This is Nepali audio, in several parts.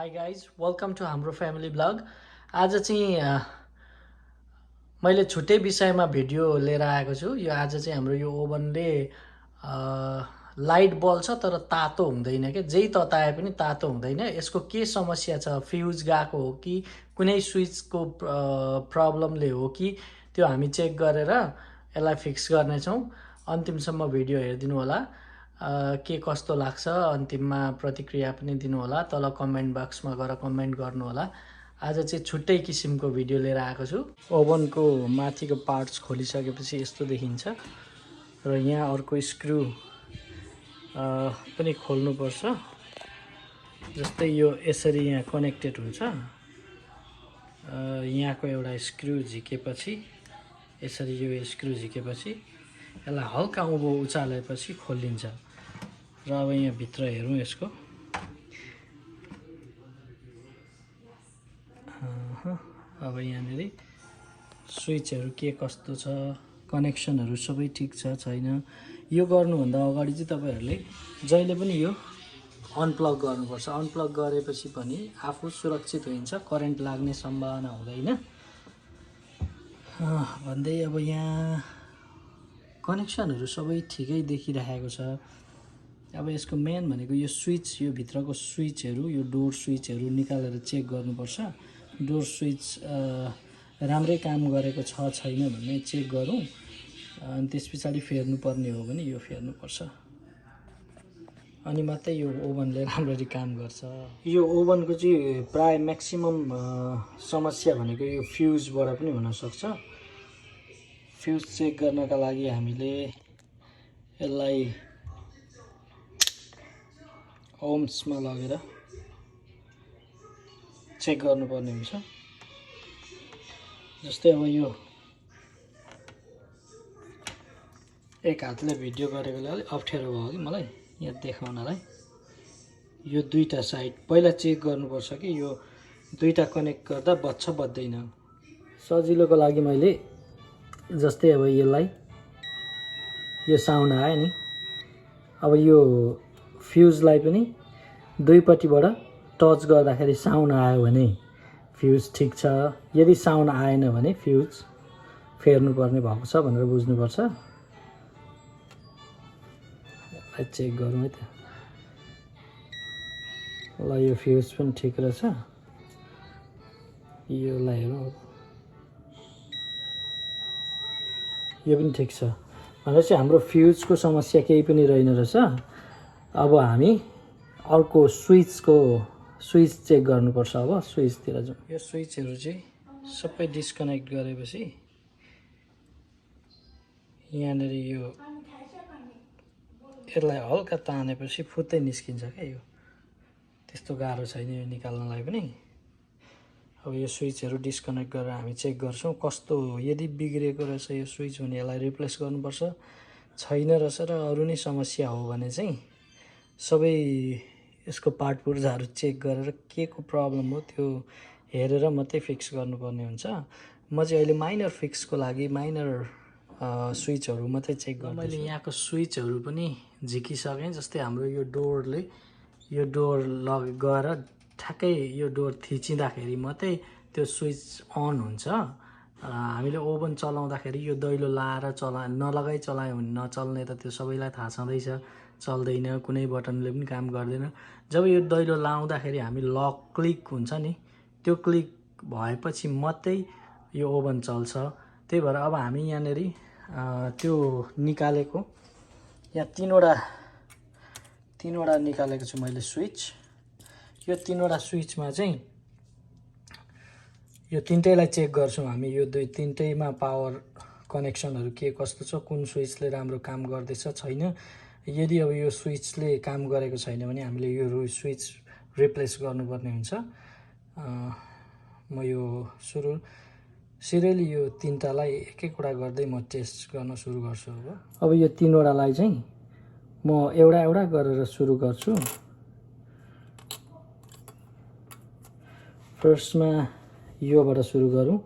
हाई गाइज वेलकम टु हाम्रो फ्यामिली ब्लग। आज चाहिँ मैले छुट्टै विषयमा भिडियो लिएर आएको छु। यो आज चाहिँ हाम्रो यो ओभनले लाइट बल्छ तर तातो हुँदैन के, जेही तताए पनि तातो हुँदैन। यसको के समस्या छ, फ्युज गएको हो कि कुनै स्विचको प्रब्लमले हो कि त्यो हामी चेक गरेर यसलाई फिक्स गर्नेछौँ। अन्तिमसम्म भिडियो हेरिदिनु होला। के कस्तो लाग्छ अन्तिममा प्रतिक्रिया पनि दिनु होला। तल कमेन्ट बक्समा गएर कमेन्ट गर्नु होला। आज चाहिँ छुट्टै किसिमको भिडियो लिएर आएको छु। ओभनको माथिको पार्ट्स खोलिसकेपछि यस्तो देखिन्छ र यहाँ अर्को स्क्रु पनि खोल्नुपर्छ। जस्तै यो यसरी यहाँ कनेक्टेड हुन्छ। यहाँको एउटा स्क्रु झिकेपछि यसरी यो स्क्रु झिकेपछि यसलाई हल्का उँभो उचालेपछि खोलिन्छ। र अब यहाँ भित्र हेरौँ यसको। अब यहाँनिर स्विचहरू के कस्तो छ, कनेक्सनहरू सबै ठिक छ छैन, यो गर्नुभन्दा अगाडि चाहिँ तपाईँहरूले जहिले पनि यो अनप्लग गर्नुपर्छ। अनप्लग गरेपछि पनि आफू सुरक्षित हुन्छ, करेन्ट लाग्ने सम्भावना हुँदैन भन्दै अब यहाँ कनेक्सनहरू सबै ठिकै देखिरहेको छ। अब यसको मेन भनेको यो स्विच, यो भित्रको स्विचहरू, यो डोर स्विचहरू निकालेर चेक गर्नुपर्छ। डोर स्विच राम्रै काम गरेको छ छैन भन्ने चेक गरौँ। अनि त्यस पछाडि फेर्नुपर्ने हो भने यो फेर्नुपर्छ, अनि मात्रै यो ओभनले राम्ररी काम गर्छ। यो ओभनको चाहिँ प्राय म्याक्सिमम समस्या भनेको यो फ्युजबाट पनि हुनसक्छ। फ्युज चेक गर्नका लागि हामीले यसलाई ओम्समा लगेर चेक गर्नुपर्ने हुन्छ। जस्तै अब यो एक हातले भिडियो गरेकोले अलिक अप्ठ्यारो भयो कि मलाई यहाँ देखाउनलाई। यो दुईटा साइड पहिला चेक गर्नुपर्छ कि यो दुईटा कनेक्ट गर्दा बज्छ बज्दैन। सजिलोको लागि मैले जस्तै अब यसलाई यो साउन्ड आयो नि, अब यो फ्युजलाई पनि दुईपट्टिबाट टच गर्दाखेरि साउन्ड आयो भने फ्युज ठिक छ, यदि साउन्ड आएन भने फ्युज फेर्नुपर्ने भएको छ भनेर बुझ्नुपर्छ। चेक गरौँ है त। ल यो फ्युज पनि ठिक रहेछ, योलाई हेरौँ। यो पनि ठिक छ भनेपछि हाम्रो फ्युजको समस्या केही पनि रहेन रहेछ। अब हामी अर्को स्विच चेक गर्नुपर्छ। अब स्विचतिर जाउँ। यो स्विचहरू चाहिँ सबै डिस्कनेक्ट गरेपछि यहाँनिर यो यसलाई हल्का तानेपछि फुत्तै निस्किन्छ क्या। यो त्यस्तो गाह्रो छैन यो निकाल्नलाई पनि। अब यो स्विचहरू डिस्कनेक्ट गरेर हामी चेक गर्छौँ कस्तो हो। यदि बिग्रेको रहेछ यो स्विच भने यसलाई रिप्लेस गर्नुपर्छ, छैन रहेछ र अरू नै समस्या हो भने चाहिँ सबै यसको पार्ट पुर्जाहरू चेक गरेर के को प्रब्लम हो त्यो हेरेर मात्रै फिक्स गर्नुपर्ने हुन्छ। म चाहिँ अहिले माइनर फिक्सको लागि माइनर स्विचहरू मात्रै चेक गर्छु। मैले यहाँको स्विचहरू पनि झिकिसकेँ। जस्तै हाम्रो यो डोरले, यो डोर गएर ठ्याक्कै यो डोर थिचिँदाखेरि मात्रै त्यो स्विच अन हुन्छ। हामीले ओभन चलाउँदाखेरि यो दैलो लाएर नलगाइ चलायो भने नचल्ने त त्यो सबैलाई थाहा छँदैछ, चल्दैन, कुनै बटनले पनि काम गर्दैन। जब यो दैलो लाउँदाखेरि हामी लक क्लिक हुन्छ नि, त्यो क्लिक भएपछि मात्रै यो ओभन चल्छ। त्यही भएर अब हामी यहाँनिर त्यो निकालेको यहाँ तीनवटा निकालेको छु मैले स्विच। यो तीनवटा स्विचमा चाहिँ यो तिनटैलाई चेक गर्छौँ हामी। यो तिनटैमा पावर कनेक्सनहरू के कस्तो छ, कुन स्विचले राम्रो काम गर्दैछ छैन। यदि अब यो स्विचले काम गरेको छैन भने हामीले यो स्विच रिप्लेस गर्नुपर्ने हुन्छ। म यो सिरियली यो तिनटालाई एक एकवटा गर्दै म टेस्ट गर्न सुरु गर्छु। अब यो तीनवटालाई चाहिँ म एउटा गरेर सुरु गर्छु। फर्स्टमा योबाट सुरु गरौँ।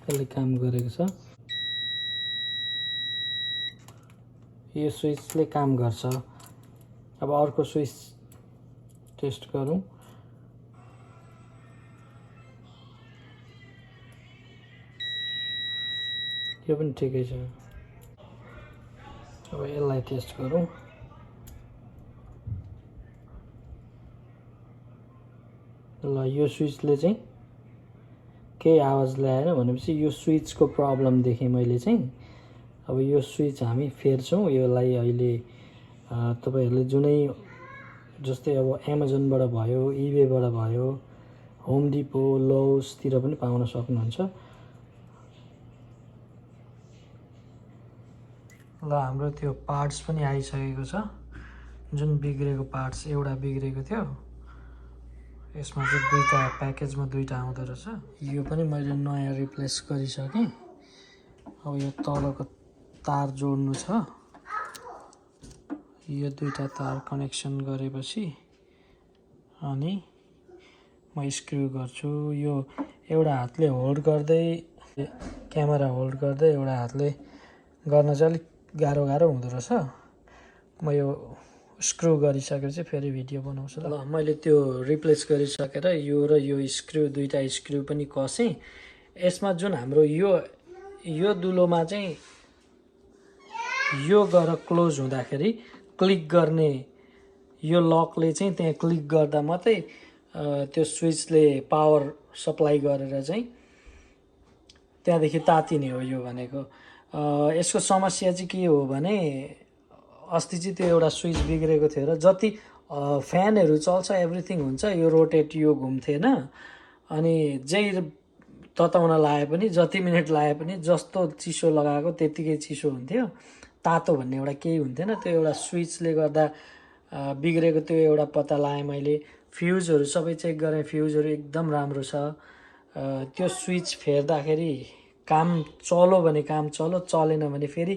यसले काम गरेको छ। यो स्विचले काम गर्छ। अब अर्को स्विच टेस्ट गरौँ। यो पनि ठिकै छ। अब यसलाई टेस्ट गरौँ। ल यो स्विचले चाहिँ केही आवाज ल्याएन भनेपछि यो स्विचको प्रब्लम देखेँ मैले चाहिँ। अब यो स्विच हामी फेर्छौँ। यसलाई अहिले तपाईहरुले जुनै जस्तै अब एमाजोनबाट भयो, इबेबाट भयो, होम डिपो, लोसतिर पनि पाउन सक्नुहुन्छ। ल हाम्रो त्यो पार्ट्स पनि आइसकेको छ। जुन बिग्रेको पार्ट्स एउटा बिग्रेको थियो, यसमा चाहिँ दुईटा प्याकेजमा दुईटा आउँदो रहेछ। यो पनि मैले नयाँ रिप्लेस गरिसकेँ। अब यो तलको तार जोड्नु छ। यो दुईटा तार कनेक्सन गरेपछि अनि म स्क्रु गर्छु। यो एउटा हातले होल्ड गर्दै क्यामेरा होल्ड गर्दै एउटा हातले गर्न चाहिँ अलिक गाह्रो हुँदो रहेछ। म यो स्क्रु गरिसकेपछि फेरि भिडियो बनाउँछु। ल मैले त्यो रिप्लेस गरिसकेर यो र यो स्क्रु दुईटा स्क्रु पनि कसेँ। यसमा जुन हाम्रो यो दुलोमा चाहिँ यो गएर क्लोज हुँदाखेरि क्लिक गर्ने यो लकले चाहिँ त्यहाँ क्लिक गर्दा मात्रै त्यो स्विचले पावर सप्लाई गरेर चाहिँ त्यहाँदेखि तातिने हो। यो भनेको यसको समस्या चाहिँ के हो भने अस्ति चाहिँ त्यो एउटा स्विच बिग्रेको थियो र जति फ्यानहरू चल्छ एभ्रिथिङ हुन्छ, यो रोटेट यो घुम्थेन। अनि जेही तताउन लाए पनि जति मिनट लाए पनि जस्तो चिसो लगाएको त्यतिकै चिसो हुन्थ्यो। तातो भन्ने एउटा केही हुन्थेन। त्यो एउटा स्विचले गर्दा बिग्रेको त्यो एउटा पत्ता लगाएँ मैले। फ्युजहरू सबै चेक गरेँ, फ्युजहरू एकदम राम्रो छ। त्यो स्विच फेर्दाखेरि काम चल्यो भने काम चल्यो, चलेन भने फेरि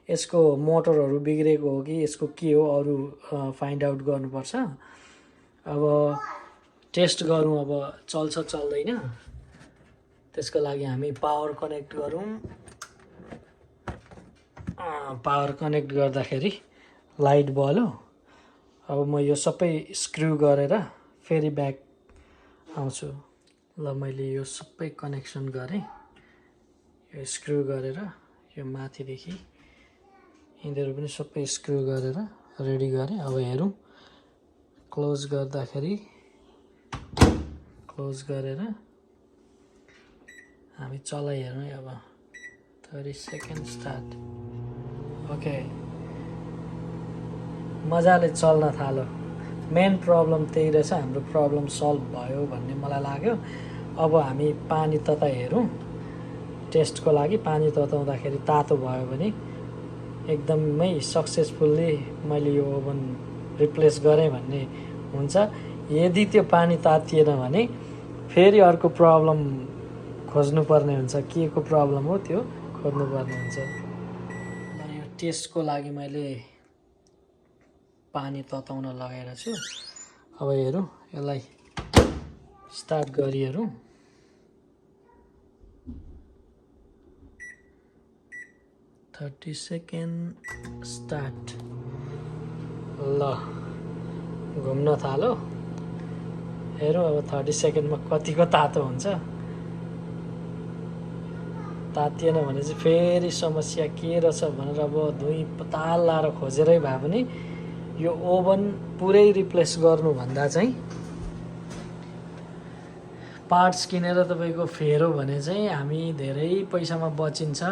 यसको मोटरहरू बिग्रेको हो कि यसको के हो अरू फाइन्ड आउट गर्नुपर्छ। अब टेस्ट गरौँ अब चल्छ चल्दैन। त्यसको लागि हामी पावर कनेक्ट गरौँ। पावर कनेक्ट गर्दाखेरि लाइट बल्यो। अब म यो सबै स्क्रु गरेर फेरि ब्याक आउँछु। ल मैले यो सबै कनेक्सन गरेँ। यो स्क्रु गरेर यो माथिदेखि यिनीहरू पनि सबै स्क्रु गरेर रेडी गरेँ। अब हेरौँ क्लोज गर्दाखेरि क्लोज गरेर हामी चलाइ हेरौँ। अब 30 सेकेन्ड स्टार्ट। ओके, मजाले चल्न थाल्यो। मेन प्रब्लम त्यही रहेछ। हाम्रो प्रब्लम सल्भ भयो भन्ने मलाई लाग्यो। अब हामी पानी तताइ हेरौँ। टेस्टको लागि पानी तताउँदाखेरि तातो भयो भने एकदमै सक्सेसफुल्ली मैले यो ओभन रिप्लेस गरेँ भन्ने हुन्छ। यदि त्यो पानी तातिएन भने फेरि अर्को प्रब्लम खोज्नुपर्ने हुन्छ। के को प्रब्लम हो त्यो खोज्नुपर्ने हुन्छ। यो टेस्टको लागि मैले पानी तताउन लगाएर छु। अब हेरौँ यसलाई स्टार्ट गरी हेरौँ। Thirty second start. ल घुम्न थाल्यो। हेरौँ अब 30 सेकेन्डमा कतिको तातो हुन्छ। तातिएन भने चाहिँ फेरि समस्या के रहेछ भनेर अब धुई पताल लाएर खोजेरै भए पनि यो ओभन पुरै रिप्लेस गर्नुभन्दा चाहिँ पार्ट्स किनेर तपाईँको फेर्यो भने चाहिँ हामी धेरै पैसामा बचिन्छ।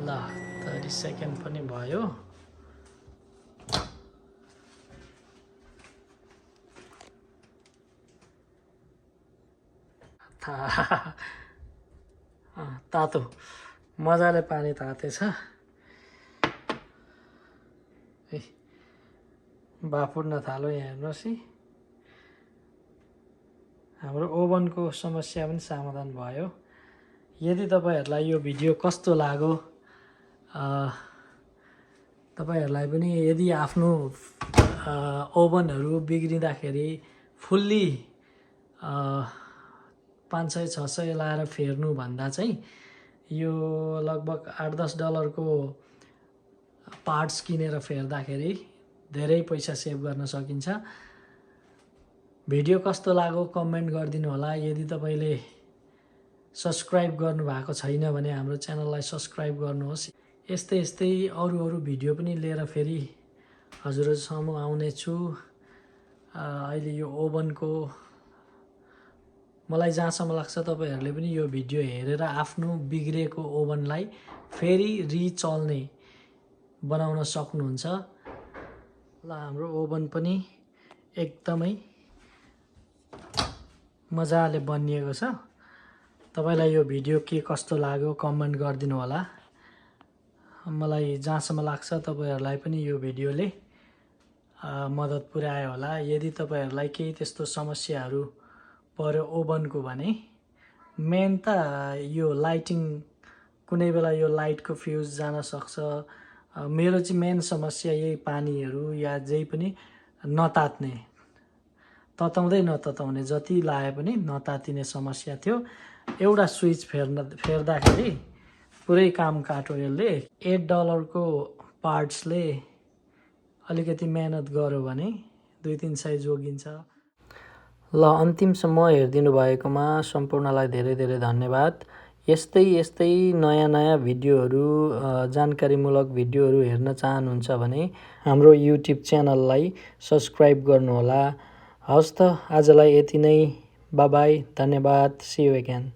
ल 30 सेकेन्ड पनि भयो। तातो मजाले पानी तातेछ। बाफुड्न थाल्यो। यहाँ हेर्नुहोस् है, हाम्रो ओभनको समस्या पनि समाधान भयो। यदि तपाईहरूलाई यो भिडियो कस्तो लाग्यो, तपाईहरूलाई पनि यदि आफ्नो ओभनहरू बिग्रिँदाखेरि फुल्ली $500-600 लाएर फेर्नु भन्दा चाहिँ यो लगभग $8-10 पार्ट्स किनेर फेर्दाखेरि धेरै पैसा सेभ गर्न सकिन्छ। भिडियो कस्तो लाग्यो कमेन्ट गरिदिनु होला। यदि तपाईले सब्स्क्राइब गर्नुभएको छैन भने हाम्रो च्यानललाई सब्स्क्राइब गर्नुहोस्। यस्तै अरू भिडियो पनि लिएर फेरि हजुरहरुसम्म आउने छु। अहिले यो ओभनको मलाई जहाँसम्म लाग्छ तपाईहरुले पनि यो भिडियो हेरेर आफ्नो बिग्रेको ओभनलाई फेरि रिचल्ने बनाउन सक्नुहुन्छ। ल हाम्रो ओभन पनि एकदमै मजाले बनिएको छ। तपाईलाई यो भिडियो के कस्तो लाग्यो कमेन्ट गरिदिनु होला। मलाई जहाँसम्म लाग्छ तपाईहरुलाई पनि यो भिडियोले मद्दत पुर्यायो होला। यदि तपाईहरुलाई केही त्यस्तो समस्याहरू पर्यो ओभनको भने मेन त यो लाइटिङ कुनै बेला यो लाइटको फ्युज जान सक्छ। मेरो चाहिँ मेन समस्या यही पानीहरू या जे पनि नतात्ने, तताउँदै नतताउने, जति लाए पनि नतातिने समस्या थियो। एउटा स्विच फेर्दाखेरि पुरै काम काट्यो यसले। $8 को पार्ट्सले अलिकति मेहनत गर्यो भने 2-3 सय जोगिन्छ। ल अन्तिमसम्म हेरिदिनु भएकोमा सम्पूर्णलाई धेरै धेरै धन्यवाद। यस्तै नयाँ भिडियोहरू जानकारीमूलक भिडियोहरू हेर्न चाहनुहुन्छ भने हाम्रो युट्युब च्यानललाई सब्स्क्राइब गर्नुहोला। हवस् त आजलाई यति नै। बाइ बाइ, धन्यवाद, सी यू अगेन।